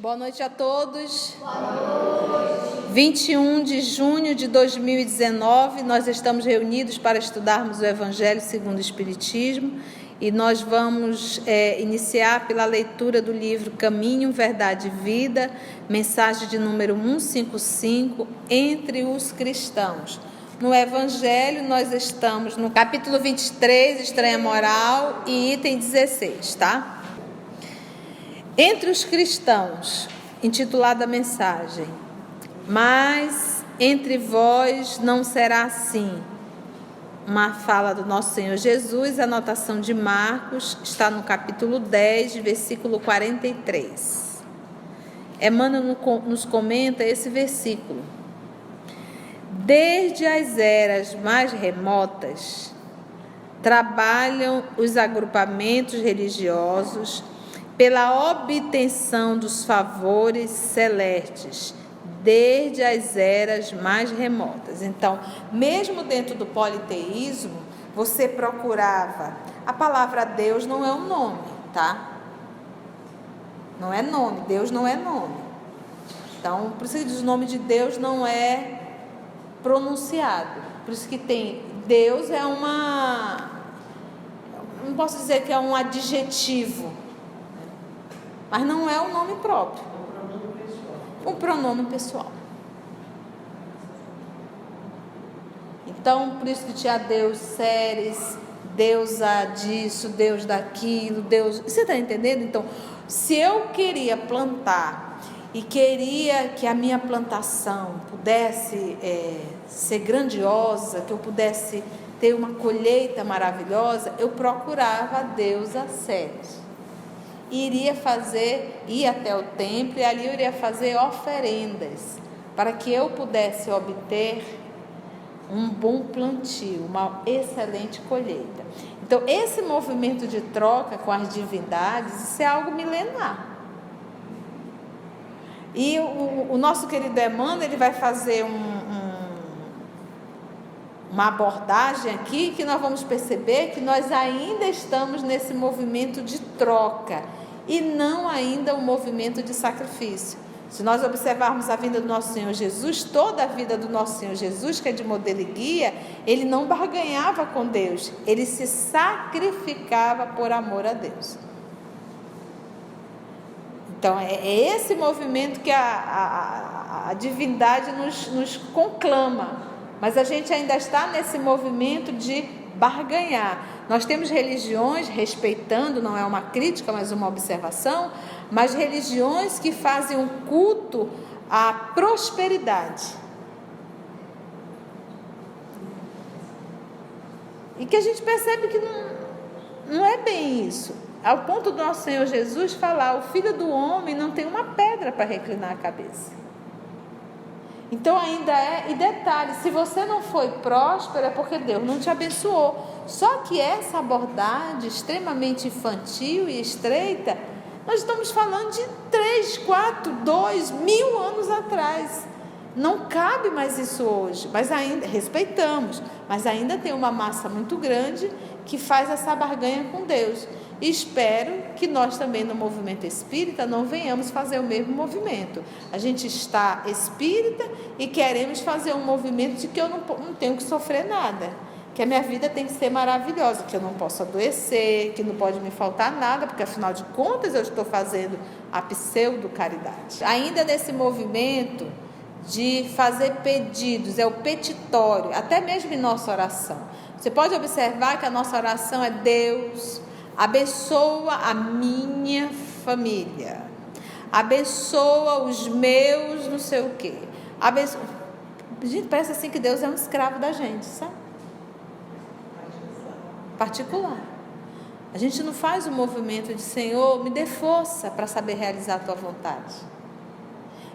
Boa noite a todos. Boa noite. 21 de junho de 2019, nós estamos reunidos para estudarmos o Evangelho segundo o Espiritismo e nós vamos iniciar pela leitura do livro Caminho, Verdade e Vida, mensagem de número 155, Entre os Cristãos. No Evangelho, nós estamos no capítulo 23, Estranha Moral, e item 16, tá? Entre os cristãos, intitulada a mensagem, mas entre vós não será assim. Uma fala do nosso Senhor Jesus, a anotação de Marcos, está no capítulo 10, versículo 43. Emmanuel nos comenta esse versículo. Desde as eras mais remotas, trabalham os agrupamentos religiosos pela obtenção dos favores celestes, desde as eras mais remotas. Então, mesmo dentro do politeísmo, você procurava. A palavra Deus não é um nome, tá? Não é nome, Deus não é nome. Então, por isso que diz, o nome de Deus não é pronunciado. Por isso que tem, Deus é uma, não posso dizer que é um adjetivo, mas não é um nome próprio. Um pronome pessoal. Então, por isso que tinha Deus Ceres, deusa disso, Deus daquilo, Deus... Você está entendendo? Então, se eu queria plantar e queria que a minha plantação pudesse ser grandiosa, que eu pudesse ter uma colheita maravilhosa, eu procurava a deusa Ceres. Ia até o templo e ali eu iria fazer oferendas para que eu pudesse obter um bom plantio, uma excelente colheita. Então, esse movimento de troca com as divindades, isso é algo milenar. E o nosso querido Emmanuel, ele vai fazer uma abordagem aqui que nós vamos perceber que nós ainda estamos nesse movimento de troca e não ainda um movimento de sacrifício. Se nós observarmos a vida do nosso Senhor Jesus, toda a vida do nosso Senhor Jesus, que é de modelo e guia, ele não barganhava com Deus, ele se sacrificava por amor a Deus. Então, é esse movimento que a divindade nos conclama. Mas a gente ainda está nesse movimento de barganhar. Nós temos religiões, respeitando, não é uma crítica, mas uma observação, mas religiões que fazem um culto à prosperidade. E que a gente percebe que não é bem isso. Ao ponto do nosso Senhor Jesus falar, o Filho do Homem não tem uma pedra para reclinar a cabeça. Então ainda e detalhe, se você não foi próspero é porque Deus não te abençoou. Só que essa abordagem extremamente infantil e estreita, nós estamos falando de 3, 4, 2, 1000 anos atrás. Não cabe mais isso hoje, mas ainda respeitamos, mas ainda tem uma massa muito grande que faz essa barganha com Deus. E espero que nós também no movimento espírita não venhamos fazer o mesmo movimento. A gente está espírita e queremos fazer um movimento de que eu não tenho que sofrer nada, que a minha vida tem que ser maravilhosa, que eu não posso adoecer, que não pode me faltar nada, porque afinal de contas eu estou fazendo a pseudo-caridade. Ainda nesse movimento de fazer pedidos, é o petitório, até mesmo em nossa oração. Você pode observar que a nossa oração é Deus, abençoa a minha família, abençoa os meus não sei o quê. Gente, parece assim que Deus é um escravo da gente, sabe? Particular. A gente não faz o movimento de Senhor, me dê força para saber realizar a tua vontade.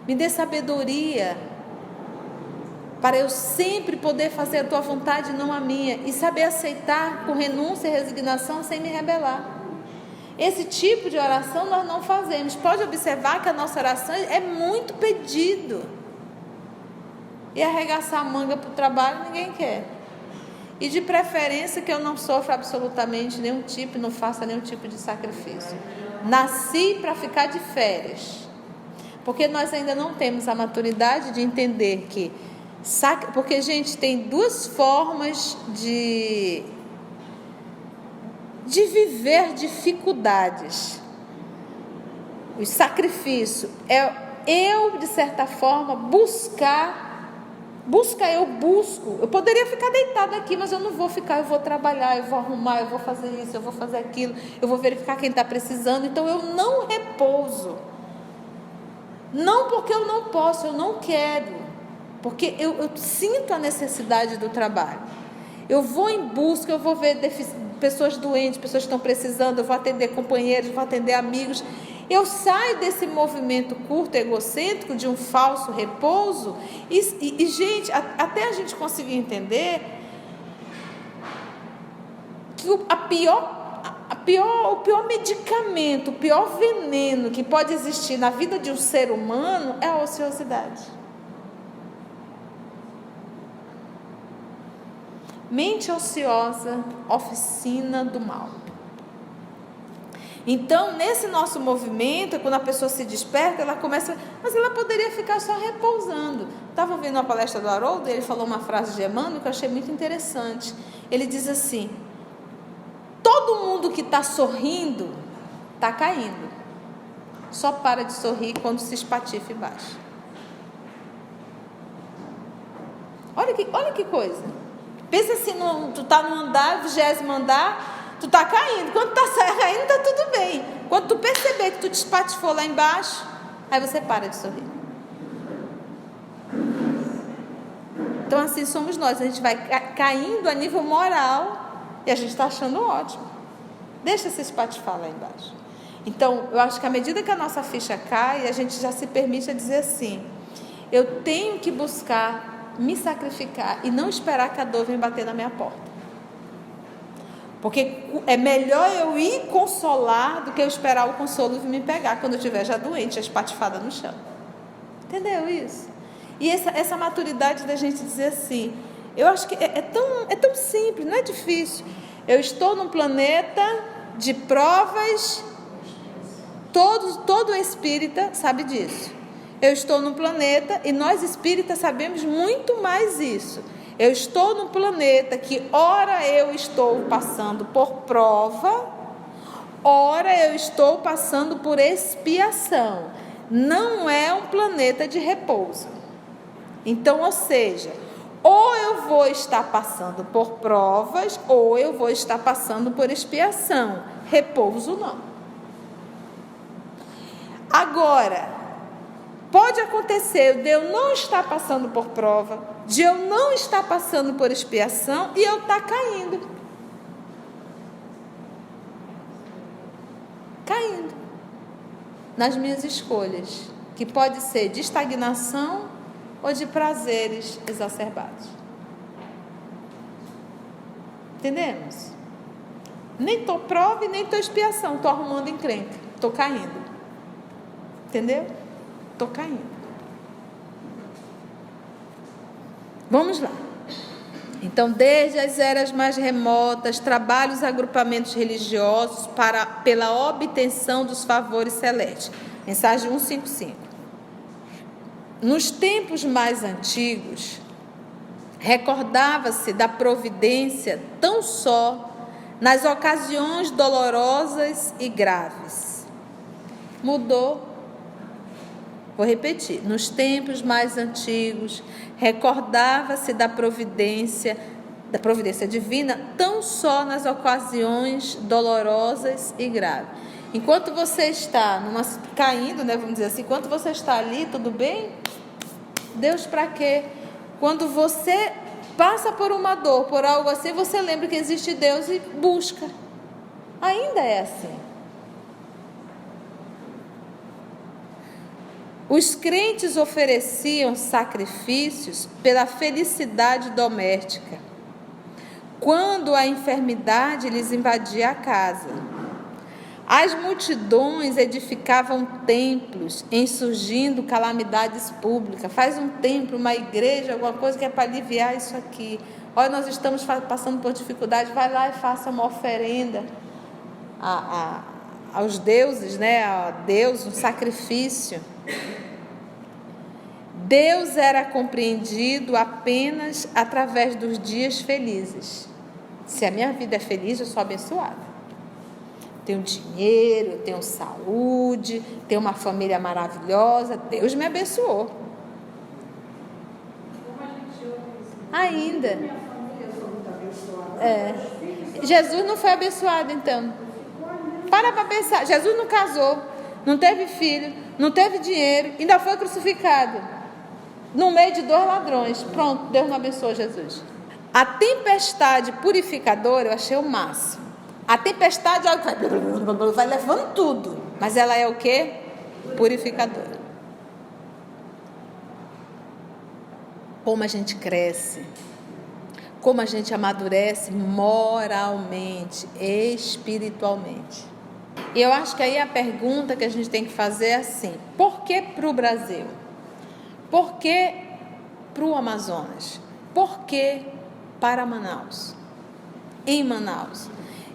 Me dê sabedoria para eu sempre poder fazer a tua vontade e não a minha, e saber aceitar com renúncia e resignação sem me rebelar. Esse tipo de oração nós não fazemos. Pode observar que a nossa oração é muito pedido. E arregaçar a manga para o trabalho ninguém quer. E de preferência que eu não sofra absolutamente nenhum tipo, não faça nenhum tipo de sacrifício. Nasci para ficar de férias. Porque nós ainda não temos a maturidade de entender que... Porque, gente, tem duas formas de viver dificuldades. O sacrifício é eu, de certa forma, eu poderia ficar deitada aqui, mas eu não vou ficar, eu vou trabalhar, eu vou arrumar, eu vou fazer isso, eu vou fazer aquilo, eu vou verificar quem está precisando. Então eu não repouso, não porque eu não posso, eu não quero, porque eu sinto a necessidade do trabalho. Eu vou em busca, eu vou ver pessoas doentes, pessoas que estão precisando, eu vou atender companheiros, vou atender amigos. Eu saio desse movimento curto, egocêntrico, de um falso repouso, e gente, até a gente conseguir entender que o pior medicamento, o pior veneno que pode existir na vida de um ser humano é a ociosidade. Mente ociosa, oficina do mal. Então, nesse nosso movimento, quando a pessoa se desperta, ela começa... Mas ela poderia ficar só repousando. Estava ouvindo uma palestra do Haroldo, ele falou uma frase de Emmanuel que eu achei muito interessante. Ele diz assim: todo mundo que está sorrindo, está caindo. Só para de sorrir quando se espatifa embaixo. Olha que coisa. Pensa assim, tu está no andar, 20º andar... Tu está caindo. Quando tu está caindo, está tudo bem. Quando tu perceber que tu te espatifou lá embaixo, aí você para de sorrir. Então assim somos nós. A gente vai caindo a nível moral e a gente está achando ótimo. Deixa se espatifar lá embaixo. Então eu acho que à medida que a nossa ficha cai, a gente já se permite a dizer assim: eu tenho que buscar me sacrificar e não esperar que a dor venha bater na minha porta. Porque é melhor eu ir consolar do que eu esperar o consolo vir me pegar quando eu estiver já doente, já espatifada no chão. Entendeu isso? E essa maturidade da gente dizer assim, eu acho que é tão simples, não é difícil. Eu estou num planeta de provas, todo espírita sabe disso. Eu estou num planeta, e nós espíritas sabemos muito mais isso. Eu estou num planeta que ora eu estou passando por prova, ora eu estou passando por expiação. Não é um planeta de repouso. Então, ou seja, ou eu vou estar passando por provas, ou eu vou estar passando por expiação. Repouso não. Agora, pode acontecer de eu não estar passando por prova, de eu não estar passando por expiação e eu estar caindo. Caindo nas minhas escolhas, que pode ser de estagnação ou de prazeres exacerbados. Entendemos? Nem estou prova e nem estou expiação, estou arrumando encrenca, estou caindo. Entendeu? Estou caindo. Vamos lá. Então, desde as eras mais remotas, trabalham os agrupamentos religiosos pela obtenção dos favores celestes. Mensagem 155. Nos tempos mais antigos, recordava-se da providência tão só nas ocasiões dolorosas e graves. Mudou. Vou repetir. Nos tempos mais antigos, recordava-se da providência divina tão só nas ocasiões dolorosas e graves. Enquanto você está caindo, né, vamos dizer assim, enquanto você está ali, tudo bem? Deus para quê? Quando você passa por uma dor, por algo assim, você lembra que existe Deus e busca. Ainda é assim. Os crentes ofereciam sacrifícios pela felicidade doméstica, quando a enfermidade lhes invadia a casa. As multidões edificavam templos em surgindo calamidades públicas. Faz um templo, uma igreja, alguma coisa que é para aliviar isso aqui. Olha, nós estamos passando por dificuldade, vai lá e faça uma oferenda aos deuses, né? A Deus, um sacrifício. Deus era compreendido apenas através dos dias felizes. Se a minha vida é feliz, eu sou abençoada. Tenho dinheiro, tenho saúde, tenho uma família maravilhosa, Deus me abençoou. Ainda. Jesus não foi abençoado, então. Para pensar, Jesus não casou, não teve filho, não teve dinheiro, ainda foi crucificado no meio de 2 ladrões. Pronto, Deus não abençoou Jesus. A tempestade purificadora eu achei o máximo. A tempestade vai levando tudo, mas ela é o quê? Purificadora. Como a gente cresce, como a gente amadurece moralmente, espiritualmente. E eu acho que aí a pergunta que a gente tem que fazer é assim: por que para o Brasil? Por que para o Amazonas? Por que para Manaus? Em Manaus.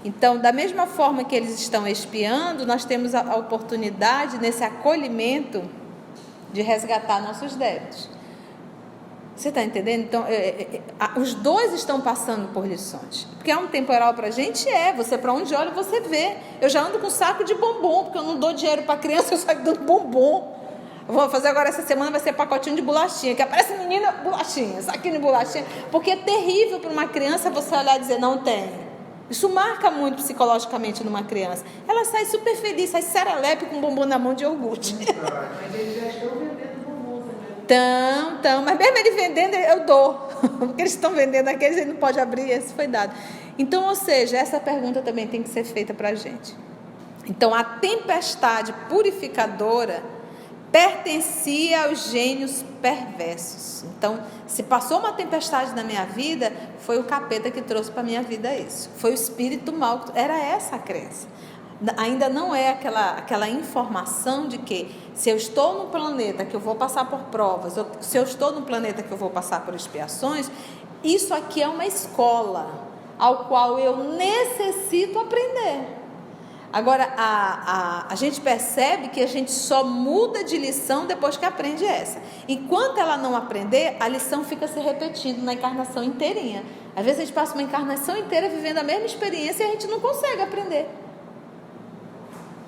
Então, da mesma forma que eles estão expiando, nós temos a oportunidade, nesse acolhimento, de resgatar nossos débitos. Você está entendendo? Então, os dois estão passando por lições. Porque é um temporal para a gente, você para onde olha, você vê. Eu já ando com saco de bombom, porque eu não dou dinheiro para criança, eu saio dando bombom. Vou fazer agora essa semana, vai ser pacotinho de bolachinha, que aparece menina, bolachinha, saquinho de bolachinha. Porque é terrível para uma criança você olhar e dizer, não tem. Isso marca muito psicologicamente numa criança. Ela sai super feliz, sai serelepe com bombom na mão de iogurte. Mas eles já estão vendendo bombom também. Então, mas mesmo ele vendendo, eu dou. Porque eles estão vendendo aqueles, ele não pode abrir, esse foi dado. Então, ou seja, essa pergunta também tem que ser feita para a gente. Então, a tempestade purificadora pertencia aos gênios perversos. Então, se passou uma tempestade na minha vida, foi o capeta que trouxe para a minha vida isso. Foi o espírito mau. Era essa a crença. Ainda não é aquela informação de que se eu estou no planeta que eu vou passar por provas, se eu estou no planeta que eu vou passar por expiações, isso aqui é uma escola ao qual eu necessito aprender. Agora, a gente percebe que a gente só muda de lição depois que aprende essa. Enquanto ela não aprender, a lição fica se repetindo na encarnação inteirinha. Às vezes a gente passa uma encarnação inteira vivendo a mesma experiência e a gente não consegue aprender.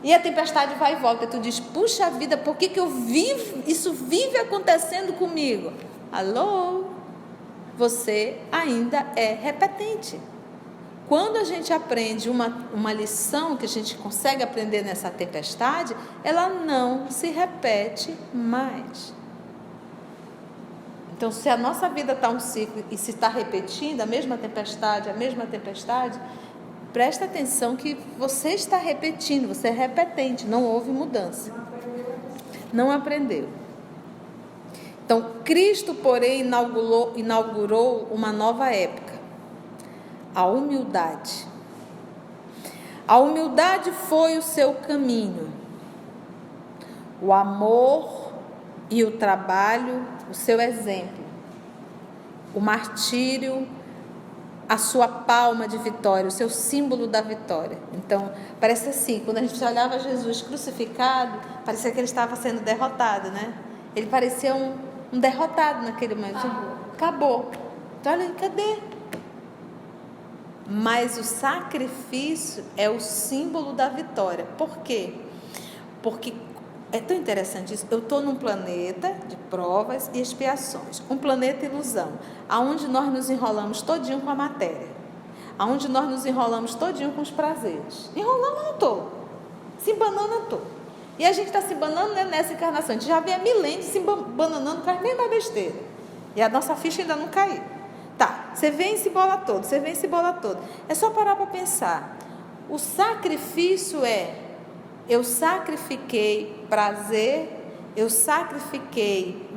E a tempestade vai e volta, e tu diz, puxa vida, por que eu vivo, isso vive acontecendo comigo? Alô? Você ainda é repetente. Quando a gente aprende uma lição que a gente consegue aprender nessa tempestade, ela não se repete mais. Então, se a nossa vida está um ciclo e se está repetindo a mesma tempestade, presta atenção que você está repetindo, você é repetente, não houve mudança. Não aprendeu. Então, Cristo, porém, inaugurou uma nova época. A humildade. A humildade foi o seu caminho. O amor e o trabalho, o seu exemplo. O martírio, a sua palma de vitória, o seu símbolo da vitória. Então, parece assim, quando a gente olhava Jesus crucificado, parecia que ele estava sendo derrotado, né? Ele parecia um derrotado naquele momento. Acabou. Então, olha, cadê? Mas o sacrifício é o símbolo da vitória. Por quê? Porque é tão interessante isso. Eu estou num planeta de provas e expiações. Um planeta ilusão. Onde nós nos enrolamos todinho com a matéria. Onde nós nos enrolamos todinho com os prazeres. Enrolando eu não estou. Se embanando eu estou. E a gente está se embanando, né, nessa encarnação. A gente já vem há milênios se embananando com as mesmas besteiras. E a nossa ficha ainda não caiu. Tá, você vem e se bola todo, É só parar para pensar. O sacrifício eu sacrifiquei prazer, eu sacrifiquei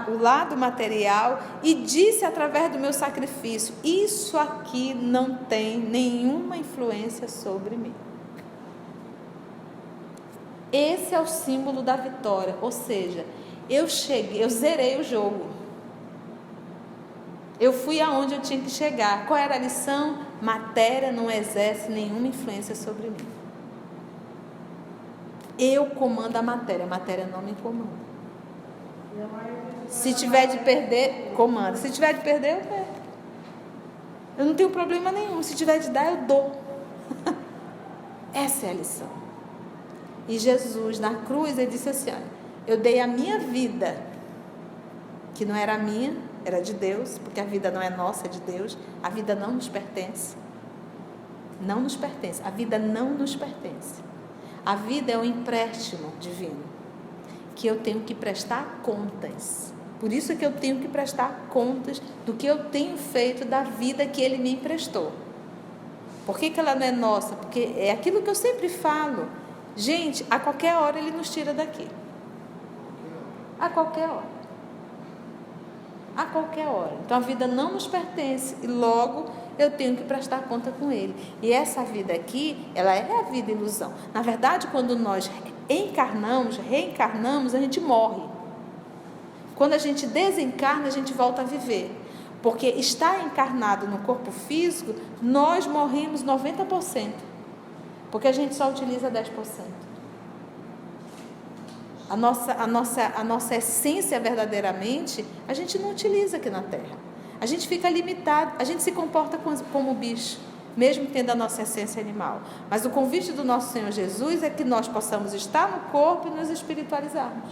o lado material e disse através do meu sacrifício, isso aqui não tem nenhuma influência sobre mim. Esse é o símbolo da vitória, ou seja, eu zerei o jogo. Eu fui aonde eu tinha que chegar. Qual era a lição? Matéria não exerce nenhuma influência sobre mim. Eu comando a matéria não me comanda. Se tiver de perder, comanda. Se tiver de perder, eu perco. Eu não tenho problema nenhum. Se tiver de dar, eu dou. Essa é a lição. E Jesus, na cruz, ele disse assim: olha, eu dei a minha vida, que não era minha, era de Deus, porque a vida não é nossa, é de Deus. A vida não nos pertence. Não nos pertence. A vida não nos pertence. A vida é um empréstimo divino, que eu tenho que prestar contas. Por isso que eu tenho que prestar contas do que eu tenho feito da vida que Ele me emprestou. Por que ela não é nossa? Porque é aquilo que eu sempre falo. Gente, a qualquer hora Ele nos tira daqui. A qualquer hora. A qualquer hora. Então a vida não nos pertence e logo eu tenho que prestar conta com Ele. E essa vida aqui, ela é a vida ilusão. Na verdade, quando nós reencarnamos, a gente morre. Quando a gente desencarna, a gente volta a viver. Porque estar encarnado no corpo físico, nós morremos 90%. Porque a gente só utiliza 10%. A nossa essência verdadeiramente, a gente não utiliza aqui na Terra. A gente fica limitado, a gente se comporta como bicho, mesmo tendo a nossa essência animal. Mas o convite do nosso Senhor Jesus é que nós possamos estar no corpo e nos espiritualizarmos.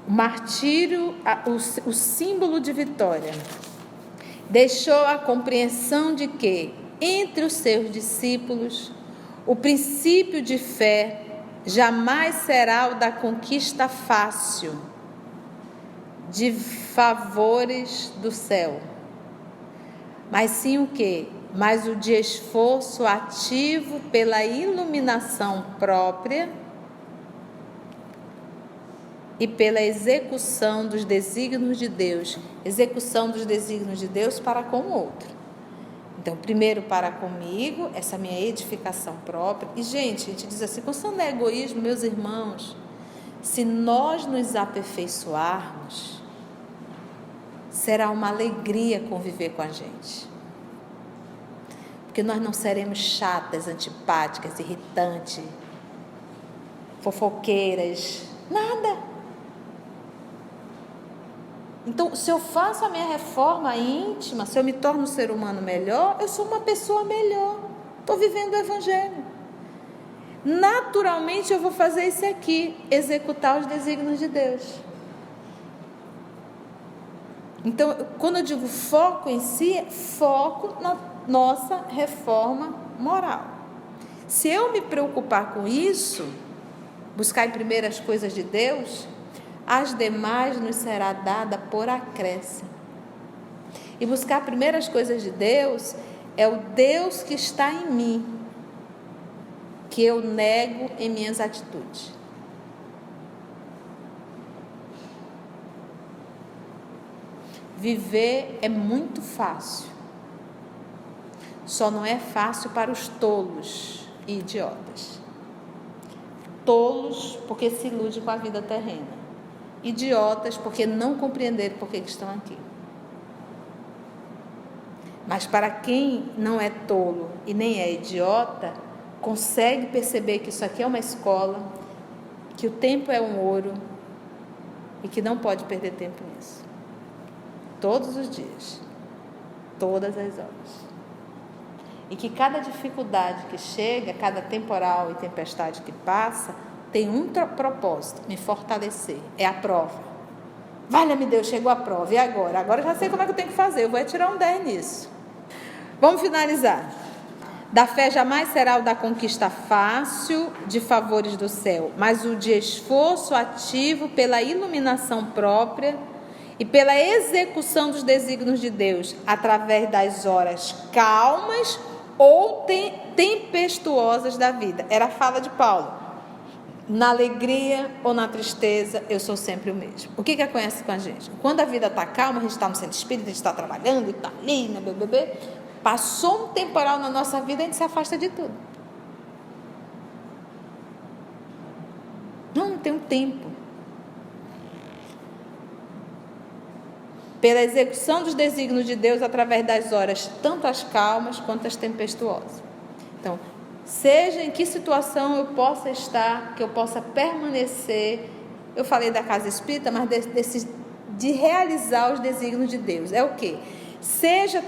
O martírio, o símbolo de vitória, deixou a compreensão de que, entre os seus discípulos, o princípio de fé jamais será o da conquista fácil, de favores do céu, mas sim o quê? Mas o de esforço ativo pela iluminação própria e pela execução dos desígnios de Deus, execução dos desígnios de Deus para com o outro. Então, primeiro para comigo, essa minha edificação própria. E, gente, a gente diz assim, quando não é egoísmo, meus irmãos, se nós nos aperfeiçoarmos, será uma alegria conviver com a gente. Porque nós não seremos chatas, antipáticas, irritantes, fofoqueiras, nada. Então, se eu faço a minha reforma íntima, se eu me torno um ser humano melhor, eu sou uma pessoa melhor. Estou vivendo o Evangelho. Naturalmente, eu vou fazer isso aqui, executar os desígnios de Deus. Então, quando eu digo foco em si, é foco na nossa reforma moral. Se eu me preocupar com isso, buscar em primeiro as coisas de Deus, as demais nos será dada por acréscimo. E buscar primeiro as coisas de Deus é o Deus que está em mim, que eu nego em minhas atitudes. Viver é muito fácil. Só não é fácil para os tolos e idiotas. Tolos porque se iludem com a vida terrena. Idiotas porque não compreenderam por que estão aqui. Mas para quem não é tolo e nem é idiota, consegue perceber que isso aqui é uma escola, que o tempo é um ouro e que não pode perder tempo nisso. Todos os dias, todas as horas. E que cada dificuldade que chega, cada temporal e tempestade que passa, tem um propósito, me fortalecer. É a prova. Valha-me Deus, chegou a prova. E agora? Agora eu já sei como é que eu tenho que fazer. Eu vou tirar um 10 nisso. Vamos finalizar. Da fé jamais será o da conquista fácil de favores do céu, mas o de esforço ativo pela iluminação própria e pela execução dos desígnios de Deus, através das horas calmas ou tempestuosas da vida. Era a fala de Paulo. Na alegria ou na tristeza, eu sou sempre o mesmo. O que acontece com a gente? Quando a vida está calma, a gente está no centro espírita, a gente está trabalhando, está ali, na BBB, passou um temporal na nossa vida, a gente se afasta de tudo. Não tem um tempo. Pela execução dos desígnios de Deus através das horas, tanto as calmas quanto as tempestuosas. Então, seja em que situação eu possa estar, que eu possa permanecer eu falei da casa espírita, mas de realizar os desígnios de Deus. É o quê? Seja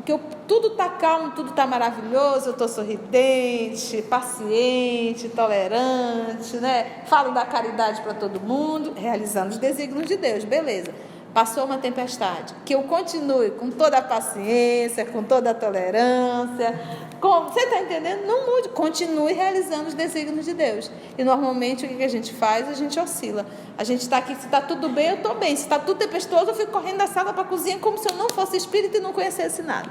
que tudo está calmo, tudo está maravilhoso, eu estou sorridente, paciente, tolerante, né? Falo da caridade para todo mundo, realizando os desígnios de Deus, beleza. Passou uma tempestade, que eu continue com toda a paciência, com toda a tolerância, você está entendendo? Não mude, continue realizando os desígnios de Deus. E normalmente o que a gente faz? A gente oscila. A gente está aqui, se está tudo bem, eu estou bem. Se está tudo tempestuoso, eu fico correndo da sala para a cozinha como se eu não fosse espírita e não conhecesse nada.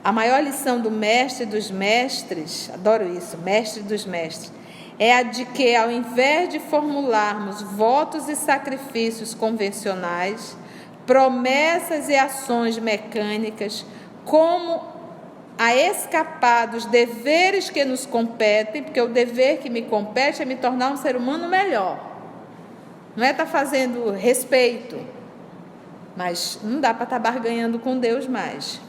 A maior lição do mestre dos mestres, adoro isso, mestre dos mestres, é a de que, ao invés de formularmos votos e sacrifícios convencionais, promessas e ações mecânicas, como a escapar dos deveres que nos competem, porque o dever que me compete é me tornar um ser humano melhor. Não é estar fazendo respeito, mas não dá para estar barganhando com Deus mais,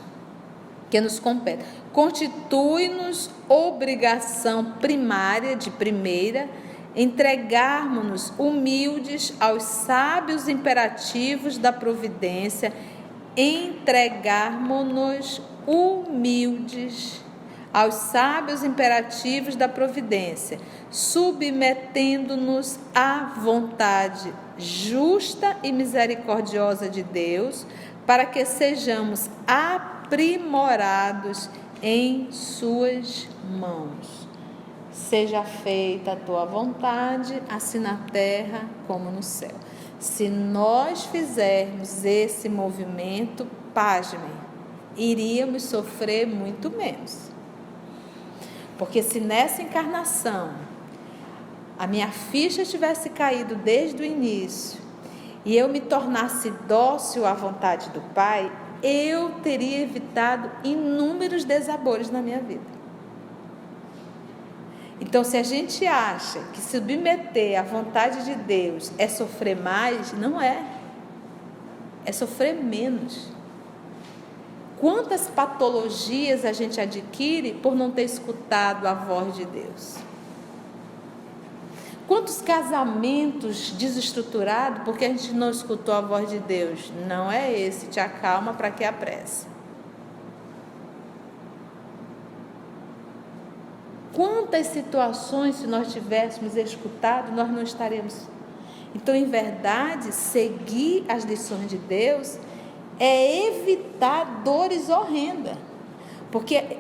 que nos compete. Constitui-nos obrigação primária, de primeira, entregarmos-nos humildes aos sábios imperativos da providência, entregarmos-nos humildes aos sábios imperativos da providência, submetendo-nos à vontade justa e misericordiosa de Deus, para que sejamos aprimorados em suas mãos. Seja feita a tua vontade, assim na terra como no céu. Se nós fizermos esse movimento, pasmem, iríamos sofrer muito menos. Porque se nessa encarnação a minha ficha tivesse caído desde o início e eu me tornasse dócil à vontade do Pai, eu teria evitado inúmeros desabores na minha vida. Então, se a gente acha que submeter à vontade de Deus é sofrer mais, não é. É sofrer menos. Quantas patologias a gente adquire por não ter escutado a voz de Deus? Quantos casamentos desestruturados porque a gente não escutou a voz de Deus? Não é esse, te acalma, para que a pressa? Quantas situações, se nós tivéssemos escutado, nós não estaríamos. Então, em verdade, seguir as lições de Deus é evitar dores horrendas. Porque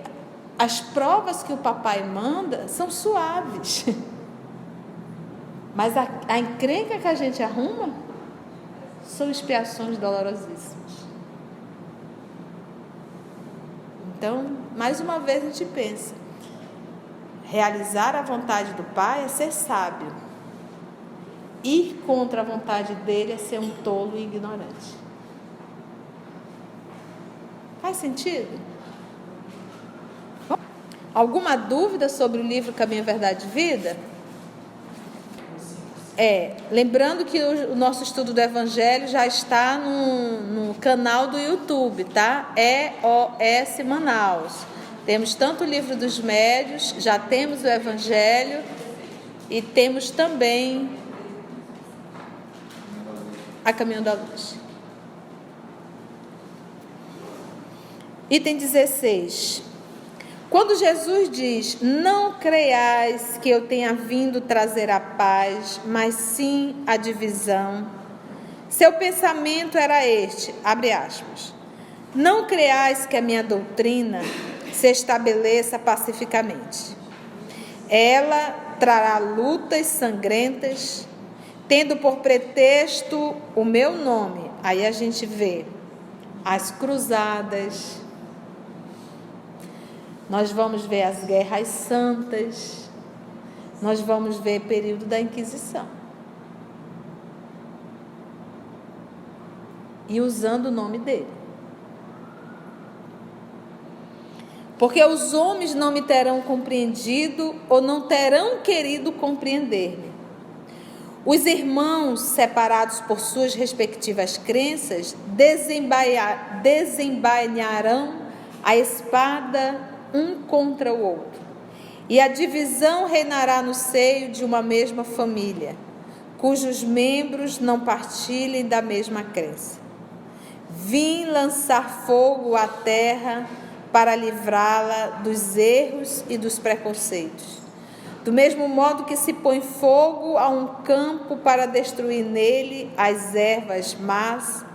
as provas que o papai manda são suaves. Mas a encrenca que a gente arruma são expiações dolorosíssimas. Então, mais uma vez a gente pensa, realizar a vontade do Pai é ser sábio. Ir contra a vontade dele é ser um tolo e ignorante. Faz sentido? Alguma dúvida sobre o livro Caminho, Verdade e Vida? Lembrando que o nosso estudo do Evangelho já está no canal do YouTube, tá? EOS Manaus. Temos tanto o livro dos médios, já temos o Evangelho e temos também a Caminho da Luz. Item 16. Quando Jesus diz, não creiais que eu tenha vindo trazer a paz, mas sim a divisão, seu pensamento era este, abre aspas, não creiais que a minha doutrina se estabeleça pacificamente. Ela trará lutas sangrentas, tendo por pretexto o meu nome. Aí a gente vê as cruzadas, nós vamos ver as guerras santas, nós vamos ver o período da Inquisição. E usando o nome dele. Porque os homens não me terão compreendido ou não terão querido compreender-me. Os irmãos, separados por suas respectivas crenças, desembainharão a espada um contra o outro. e a divisão reinará no seio de uma mesma família, cujos membros não partilhem da mesma crença. Vim lançar fogo à terra para livrá-la dos erros e dos preconceitos. Do mesmo modo que se põe fogo a um campo para destruir nele as ervas más,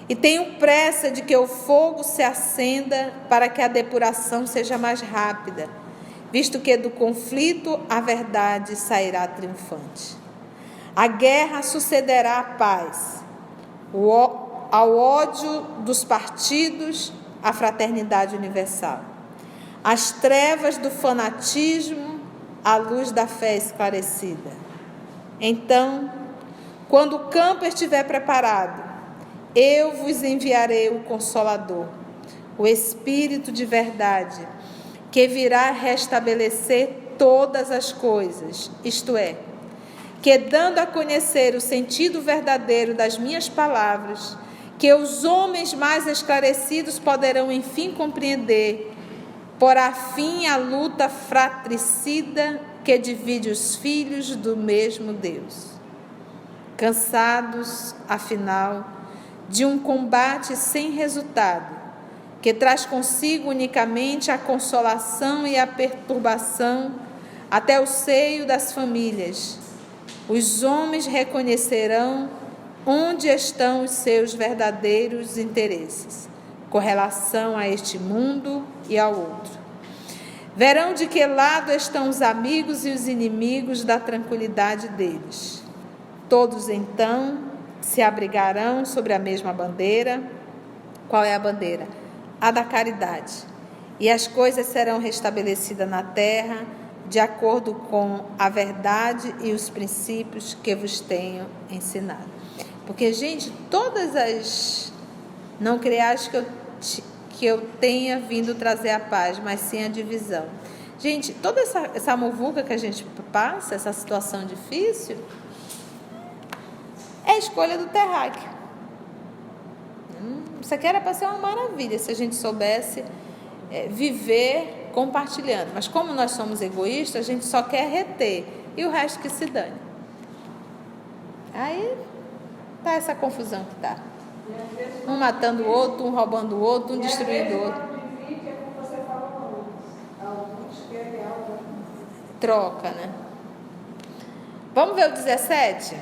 e tenho pressa de que o fogo se acenda para que a depuração seja mais rápida, visto que do conflito a verdade sairá triunfante. A guerra sucederá à paz, ao ódio dos partidos, a fraternidade universal. As trevas do fanatismo, a luz da fé esclarecida. Então, quando o campo estiver preparado, eu vos enviarei o Consolador, o Espírito de verdade, que virá restabelecer todas as coisas, isto é, que dando a conhecer o sentido verdadeiro das minhas palavras, que os homens mais esclarecidos poderão enfim compreender, porá fim à luta fratricida que divide os filhos do mesmo Deus. Cansados, afinal, de um combate sem resultado, que traz consigo unicamente a consolação e a perturbação até o seio das famílias, os homens reconhecerão onde estão os seus verdadeiros interesses, com relação a este mundo e ao outro. Verão de que lado estão os amigos e os inimigos da tranquilidade deles. Todos, então, se abrigarão sobre a mesma bandeira. Qual é a bandeira? A da caridade. E as coisas serão restabelecidas na terra, de acordo com a verdade e os princípios que vos tenho ensinado. Porque, gente, todas as... Não creais que eu tenha vindo trazer a paz, mas sim a divisão. Gente, toda essa muvuca que a gente passa, essa situação difícil, é a escolha do terráqueo. Isso aqui era para ser uma maravilha, se a gente soubesse viver compartilhando. Mas como nós somos egoístas, a gente só quer reter, e o resto que se dane. Aí tá essa confusão que tá. Um matando o outro, um roubando o outro, um destruindo o outro. Troca, né? Vamos ver o 17?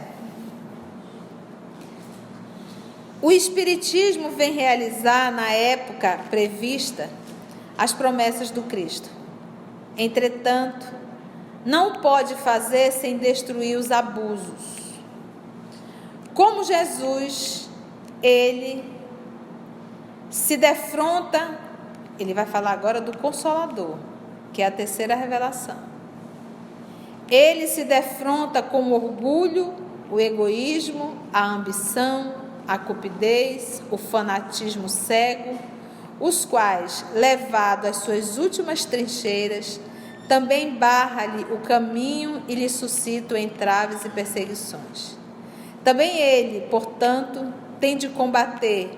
O Espiritismo vem realizar, na época prevista, as promessas do Cristo. Entretanto, não pode fazer sem destruir os abusos. Como Jesus, ele se defronta, ele vai falar agora do Consolador, que é a terceira revelação. Ele se defronta com o orgulho, o egoísmo, a ambição, a cupidez, o fanatismo cego, os quais, levado às suas últimas trincheiras, também barra-lhe o caminho e lhe suscitam entraves e perseguições. Também ele, portanto, tem de combater,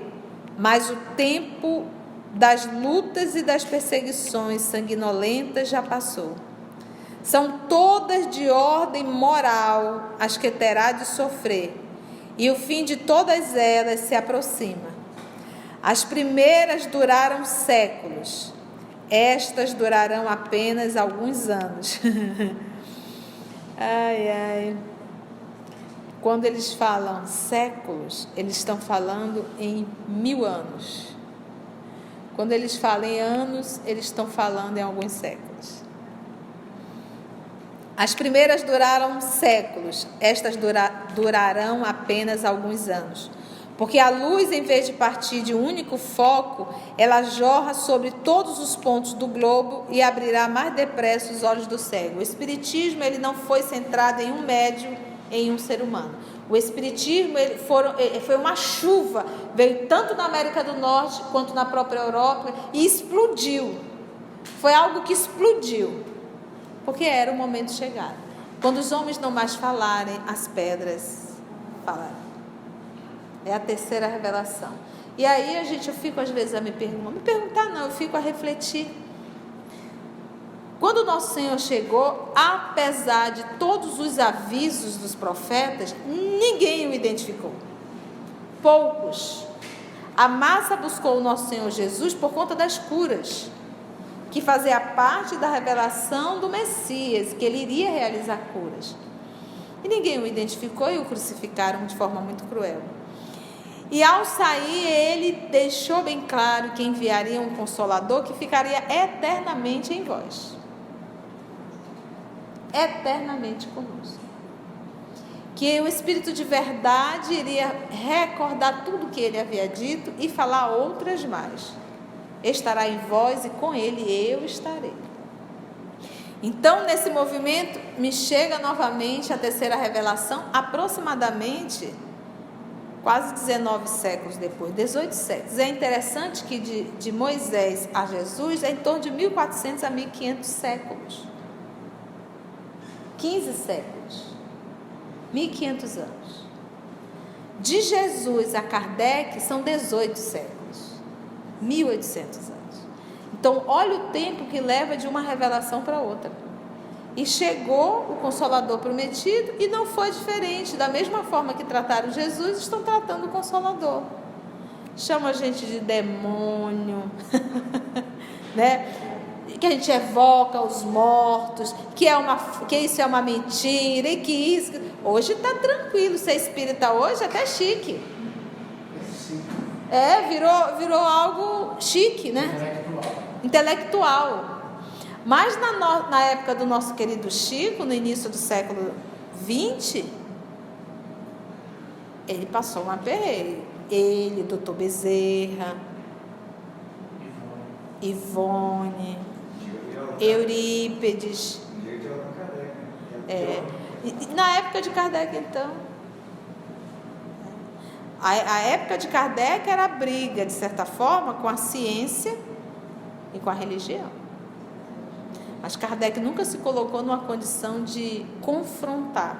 mas o tempo das lutas e das perseguições sanguinolentas já passou. São todas de ordem moral as que terá de sofrer, e o fim de todas elas se aproxima. As primeiras duraram séculos, estas durarão apenas alguns anos. Ai, ai. Quando eles falam séculos, eles estão falando em 1000 anos. Quando eles falam em anos, eles estão falando em alguns séculos. As primeiras duraram séculos, estas durarão apenas alguns anos. Porque a luz, em vez de partir de um único foco, ela jorra sobre todos os pontos do globo e abrirá mais depressa os olhos do cego. O Espiritismo, ele não foi centrado em um médium, em um ser humano. O Espiritismo foi uma chuva, veio tanto na América do Norte quanto na própria Europa e explodiu. Foi algo que explodiu, porque era o momento chegado. Quando os homens não mais falarem, as pedras falarão. É a terceira revelação. E aí eu fico às vezes a me perguntar não, eu fico a refletir. quando o nosso Senhor chegou, apesar de todos os avisos dos profetas, ninguém o identificou. Poucos. A massa buscou o nosso Senhor Jesus por conta das curas, que fazia parte da revelação do Messias, que ele iria realizar curas. E ninguém o identificou e o crucificaram de forma muito cruel. E ao sair, ele deixou bem claro que enviaria um Consolador que ficaria eternamente em vós. Eternamente conosco. Que o Espírito de verdade iria recordar tudo que ele havia dito e falar outras mais. Estará em vós e com ele eu estarei. Então, nesse movimento, me chega novamente a terceira revelação, aproximadamente quase 19 séculos depois, 18 séculos. É interessante que de Moisés a Jesus é em torno de 1400 a 1500 séculos. 15 séculos. 1500 anos. De Jesus a Kardec são 18 séculos. 1800 anos. Então, olha o tempo que leva de uma revelação para outra. E chegou o Consolador prometido e não foi diferente. Da mesma forma que trataram Jesus, estão tratando o Consolador. Chama a gente de demônio, né? Que a gente evoca os mortos, que isso é uma mentira, e que isso... Hoje está tranquilo, ser espírita hoje até chique. Virou algo chique, né? Intelectual. Mas na época do nosso querido Chico, no início do século XX, ele passou um aperreio. Ele, Doutor Bezerra, Ivone, Eurípedes. Na época de Kardec, então. A época de Kardec era a briga, de certa forma, com a ciência e com a religião. Mas Kardec nunca se colocou numa condição de confrontar.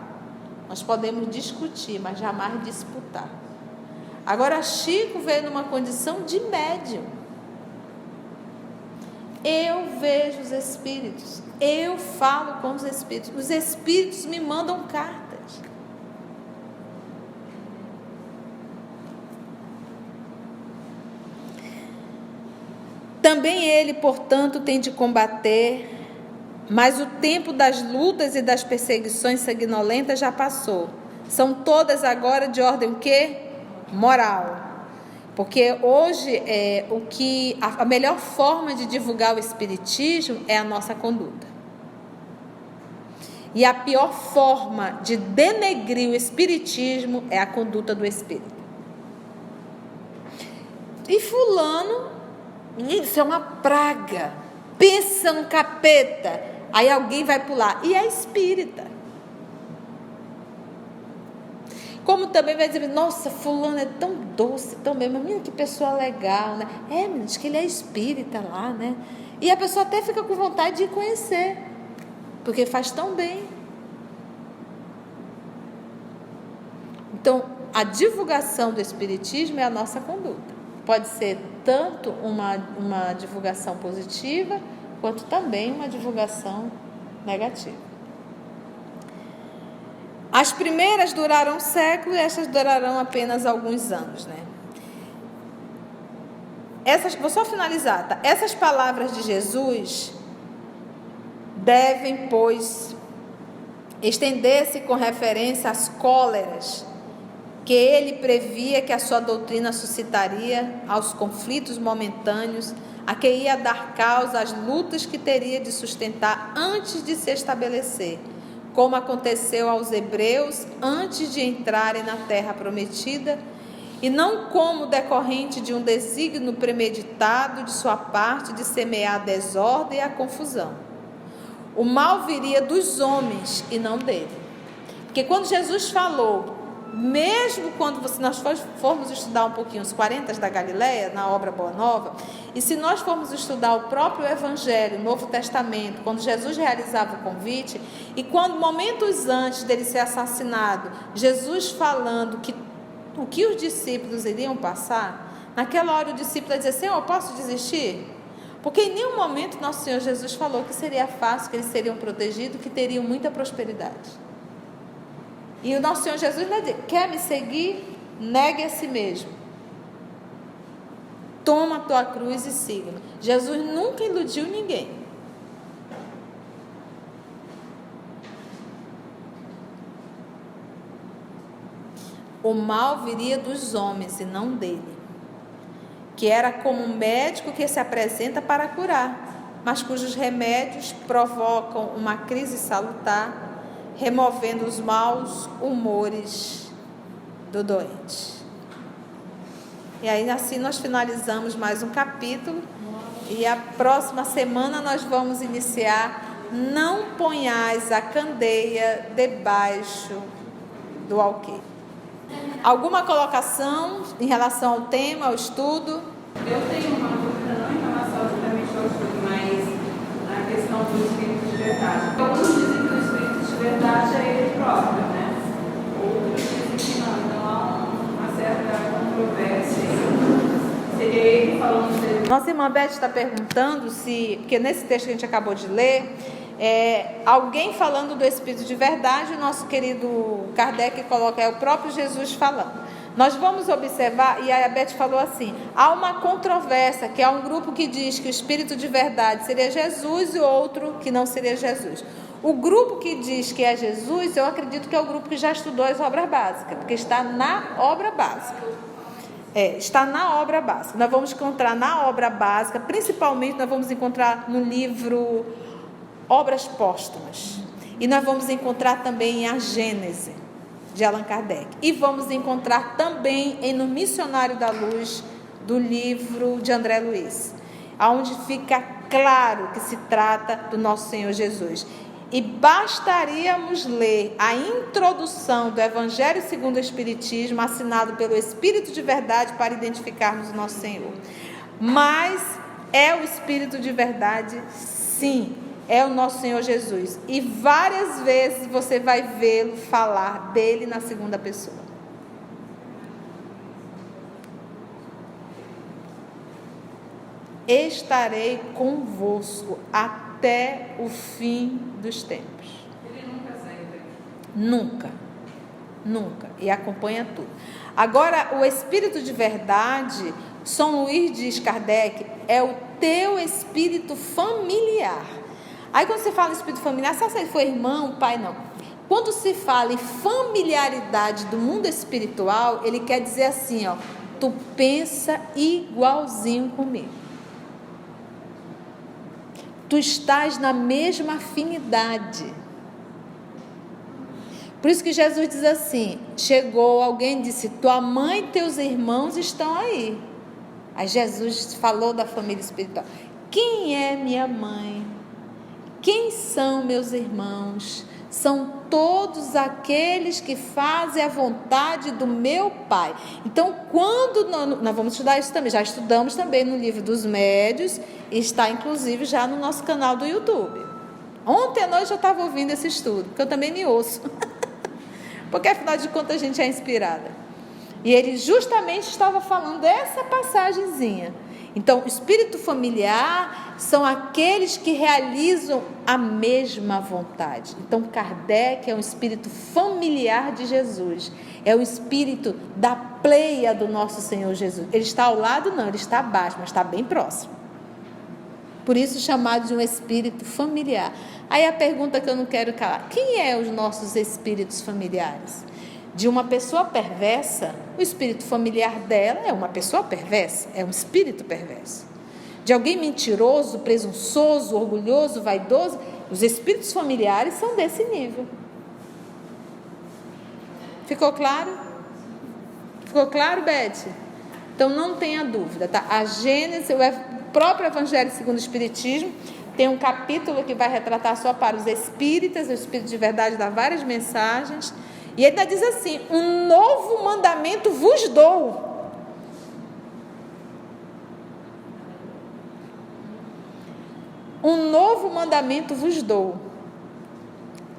Nós podemos discutir, mas jamais disputar. Agora, Chico veio numa condição de médium. Eu vejo os espíritos, eu falo com os espíritos me mandam cartas. Também ele, portanto, tem de combater, mas o tempo das lutas e das perseguições sanguinolentas já passou. São todas agora de ordem o quê? Moral. Porque hoje a melhor forma de divulgar o espiritismo é a nossa conduta. E a pior forma de denegrir o espiritismo é a conduta do espírito. E fulano, isso é uma praga. Pensa no capeta. Aí alguém vai pular. E é espírita. Como também vai dizer, nossa, fulano é tão doce, tão bem, mas menina, que pessoa legal, né? Menina, diz que ele é espírita lá, né? E a pessoa até fica com vontade de conhecer, porque faz tão bem. Então, a divulgação do espiritismo é a nossa conduta. Pode ser tanto uma divulgação positiva, quanto também uma divulgação negativa. As primeiras duraram um século e essas durarão apenas alguns anos, né? Vou só finalizar, tá? Essas palavras de Jesus devem, pois, estender-se com referência às cóleras que ele previa que a sua doutrina suscitaria, aos conflitos momentâneos, a que ia dar causa às lutas que teria de sustentar antes de se estabelecer, como aconteceu aos hebreus antes de entrarem na terra prometida, e não como decorrente de um desígnio premeditado de sua parte de semear a desordem e a confusão. O mal viria dos homens e não dele. Porque quando Jesus falou, mesmo quando nós formos estudar um pouquinho os 40 da Galileia, na obra Boa Nova, e se nós formos estudar o próprio Evangelho, o Novo Testamento, quando Jesus realizava o convite, e quando momentos antes dele ser assassinado, Jesus falando o que os discípulos iriam passar, naquela hora o discípulo ia dizer, Senhor, posso desistir? Porque em nenhum momento nosso Senhor Jesus falou que seria fácil, que eles seriam protegidos, que teriam muita prosperidade. E o nosso Senhor Jesus vai dizer: quer me seguir? Negue a si mesmo. Toma a tua cruz e siga-me. Jesus nunca iludiu ninguém. O mal viria dos homens e não dele, que era como um médico que se apresenta para curar, mas cujos remédios provocam uma crise salutar, removendo os maus humores do doente. E aí assim nós finalizamos mais um capítulo, e a próxima semana nós vamos iniciar: não ponhais a candeia debaixo do alqueire. Alguma colocação em relação ao tema, ao estudo? Eu tenho uma dúvida, não em relação exatamente ao estudo, mas na questão do Espírito de verdade. Alguns dizem que o Espírito de verdade é ele próprio, né? Outros dizem que não. Então há uma certa controvérsia. Seria ele falando dele. Nossa irmã Beth está perguntando se, porque nesse texto que a gente acabou de ler, alguém falando do Espírito de verdade, o nosso querido Kardec coloca, é o próprio Jesus falando. Nós vamos observar, e a Beth falou assim: há uma controvérsia, que há um grupo que diz que o Espírito de verdade seria Jesus e outro que não seria Jesus. O grupo que diz que é Jesus, eu acredito que é o grupo que já estudou as obras básicas, porque está na obra básica. Está na obra básica. Nós vamos encontrar na obra básica, principalmente nós vamos encontrar no livro Obras Póstumas, e nós vamos encontrar também em A Gênese, de Allan Kardec, e vamos encontrar também no Missionário da Luz, do livro de André Luiz, onde fica claro que se trata do nosso Senhor Jesus. E bastaríamos ler a introdução do Evangelho segundo o Espiritismo, assinado pelo Espírito de verdade, para identificarmos o nosso Senhor. Mas é o Espírito de verdade, sim, é o nosso Senhor Jesus. E várias vezes você vai vê-lo falar dele na segunda pessoa. Estarei convosco até o fim dos tempos. Ele nunca saiu daqui. Nunca, nunca. E acompanha tudo. Agora, o Espírito de verdade, São Luís diz, Kardec, é o teu espírito familiar. Aí quando você fala em espírito familiar, sabe se ele foi irmão, pai? Não. Quando se fala em familiaridade do mundo espiritual, ele quer dizer assim, ó: tu pensa igualzinho comigo. Tu estás na mesma afinidade. Por isso que Jesus diz assim, chegou alguém e disse: tua mãe e teus irmãos estão aí. Aí Jesus falou da família espiritual. Quem é minha mãe? Quem são meus irmãos? São todos aqueles que fazem a vontade do meu Pai. Então, quando nós vamos estudar isso também, já estudamos também no livro dos médiuns, e está inclusive já no nosso canal do YouTube. Ontem à noite eu estava ouvindo esse estudo, porque eu também me ouço, porque afinal de contas a gente é inspirada. E ele justamente estava falando dessa passagenzinha. Então, o espírito familiar são aqueles que realizam a mesma vontade. Então, Kardec é um espírito familiar de Jesus. É o espírito da pleia do nosso Senhor Jesus. Ele está ao lado? Não, ele está abaixo, mas está bem próximo. Por isso, chamado de um espírito familiar. Aí a pergunta que eu não quero calar: quem é os nossos espíritos familiares? De uma pessoa perversa, o espírito familiar dela é uma pessoa perversa, é um espírito perverso. De alguém mentiroso, presunçoso, orgulhoso, vaidoso, os espíritos familiares são desse nível. Ficou claro? Ficou claro, Beth? Então não tenha dúvida, tá? A Gênese, o próprio Evangelho segundo o Espiritismo, tem um capítulo que vai retratar só para os espíritas. O Espírito de verdade dá várias mensagens. E ele ainda diz assim: um novo mandamento vos dou. Um novo mandamento vos dou.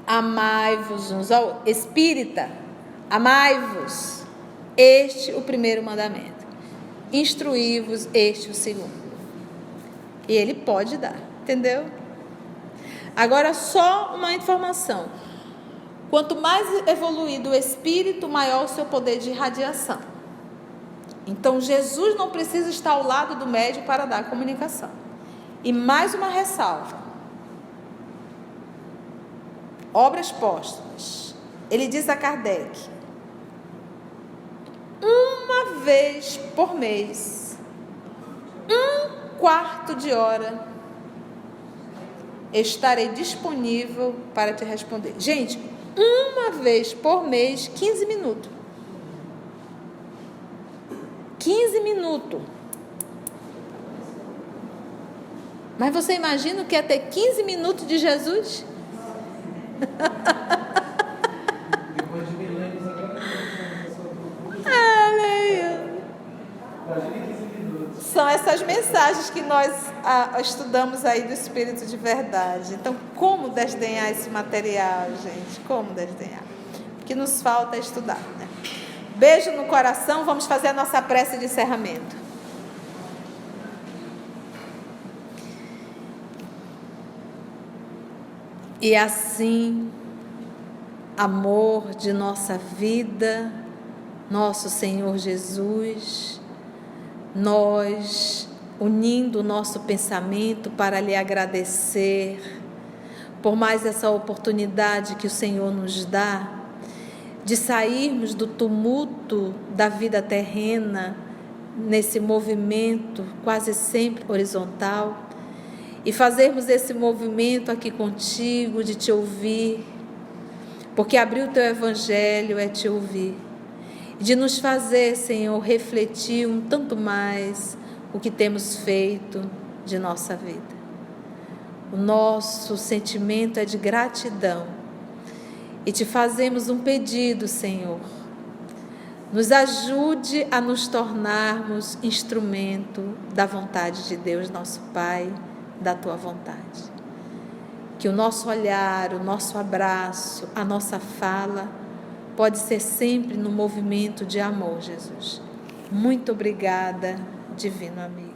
Amai-vos uns ao espírita. Amai-vos. Este o primeiro mandamento. Instruí-vos, este o segundo. E Ele pode dar, entendeu? Agora, só uma informação. Quanto mais evoluído o espírito, maior o seu poder de irradiação. Então, Jesus não precisa estar ao lado do médium para dar a comunicação. E mais uma ressalva. Obras póstumas. Ele diz a Kardec: uma vez por mês, 1/4 de hora, estarei disponível para te responder. Gente, uma vez por mês, 15 minutos. 15 minutos. Mas você imagina o que é ter 15 minutos de Jesus? Depois de milênios, agora imagine 15 minutos. São essas mensagens que nós estudamos aí do Espírito de verdade. Então, como desdenhar esse material, gente? Como desdenhar? O que nos falta é estudar, né? Beijo no coração, vamos fazer a nossa prece de encerramento. E assim, amor de nossa vida, nosso Senhor Jesus, nós unindo o nosso pensamento para lhe agradecer por mais essa oportunidade que o Senhor nos dá de sairmos do tumulto da vida terrena, nesse movimento quase sempre horizontal, e fazermos esse movimento aqui contigo, de te ouvir, porque abrir o teu evangelho é te ouvir, e de nos fazer, Senhor, refletir um tanto mais o que temos feito de nossa vida. O nosso sentimento é de gratidão, e te fazemos um pedido, Senhor. Nos ajude a nos tornarmos instrumento da vontade de Deus, nosso Pai, da tua vontade. Que o nosso olhar, o nosso abraço, a nossa fala pode ser sempre no movimento de amor, Jesus. Muito obrigada, divino amigo.